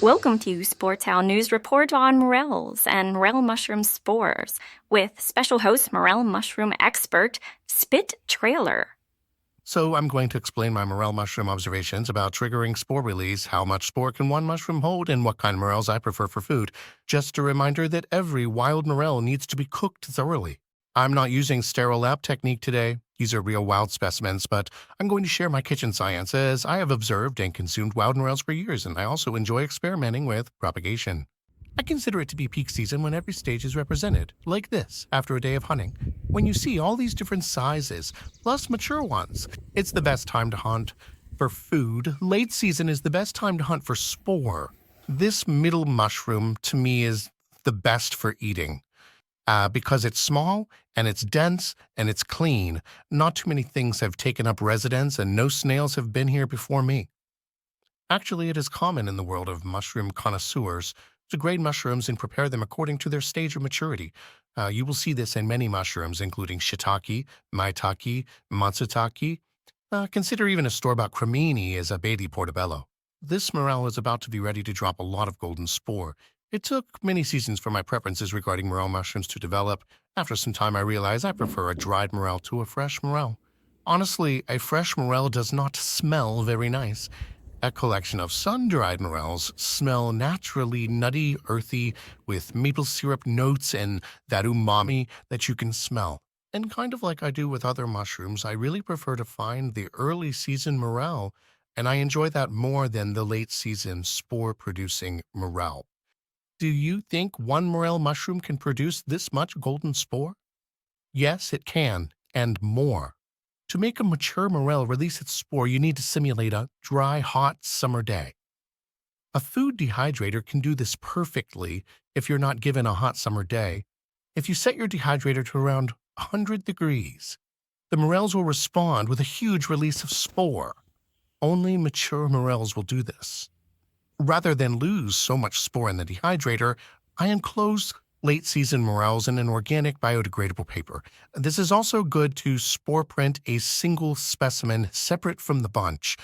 Welcome to Spore Town News Report on morels and morel mushroom spores with special host morel mushroom expert Spit Trailer. So I'm going to explain my morel mushroom observations about triggering spore release, how much spore can one mushroom hold, and what kind of morels I prefer for food. Just a reminder that every wild morel needs to be cooked thoroughly. I'm not using sterile lab technique today. These are real wild specimens, but I'm going to share my kitchen science as I have observed and consumed wild morels for years, and I also enjoy experimenting with propagation. I consider it to be peak season when every stage is represented, like this, after a day of hunting. When you see all these different sizes, plus mature ones, it's the best time to hunt. For food, late season is the best time to hunt for spore. This middle mushroom, to me, is the best for eating. Because it's small, and it's dense, and it's clean. Not too many things have taken up residence, and no snails have been here before me. Actually, it is common in the world of mushroom connoisseurs to grade mushrooms and prepare them according to their stage of maturity. You will see this in many mushrooms, including shiitake, maitake, matsutake. Consider even a store-bought cremini as a baby portobello. This morel is about to be ready to drop a lot of golden spore. It took many seasons for my preferences regarding morel mushrooms to develop. After some time, I realized I prefer a dried morel to a fresh morel. Honestly, a fresh morel does not smell very nice. A collection of sun-dried morels smell naturally nutty, earthy, with maple syrup notes and that umami that you can smell. And kind of like I do with other mushrooms, I really prefer to find the early season morel, and I enjoy that more than the late season spore-producing morel. Do you think one morel mushroom can produce this much golden spore? Yes, it can, and more. To make a mature morel release its spore, you need to simulate a dry, hot summer day. A food dehydrator can do this perfectly if you're not given a hot summer day. If you set your dehydrator to around 100 degrees, the morels will respond with a huge release of spore. Only mature morels will do this. Rather than lose so much spore in the dehydrator, I enclose late-season morels in an organic biodegradable paper. This is also good to spore print a single specimen separate from the bunch.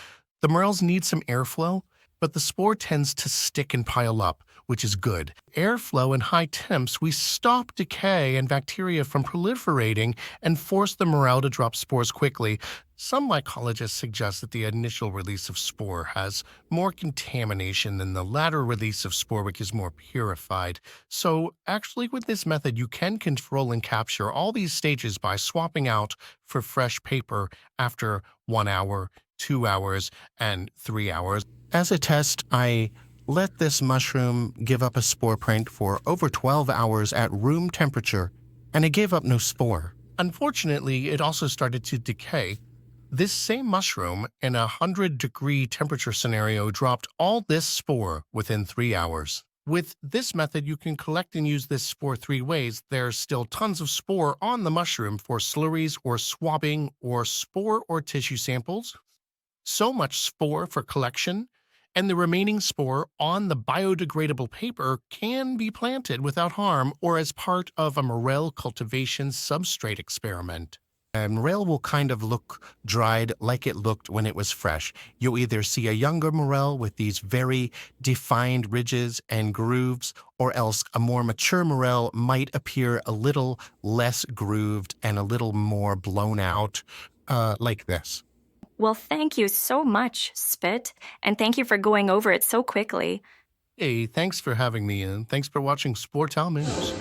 The morels need some airflow, but the spore tends to stick and pile up, which is good. Airflow and high temps, we stop decay and bacteria from proliferating and force the morel to drop spores quickly. Some mycologists suggest that the initial release of spore has more contamination than the latter release of spore, which is more purified. So actually with this method, you can control and capture all these stages by swapping out for fresh paper after 1 hour, 2 hours, and 3 hours. As a test, I let this mushroom give up a spore print for over 12 hours at room temperature, and it gave up no spore. Unfortunately, it also started to decay. This same mushroom in a 100-degree temperature scenario dropped all this spore within 3 hours. With this method, you can collect and use this spore 3 ways. There's still tons of spore on the mushroom for slurries or swabbing or spore or tissue samples. So much spore for collection, and the remaining spore on the biodegradable paper can be planted without harm or as part of a morel cultivation substrate experiment. And morel will kind of look dried like it looked when it was fresh. You'll either see a younger morel with these very defined ridges and grooves, or else a more mature morel might appear a little less grooved and a little more blown out, like this. Well, thank you so much, Spit, and thank you for going over it so quickly. Hey, thanks for having me in. Thanks for watching Spore Town News.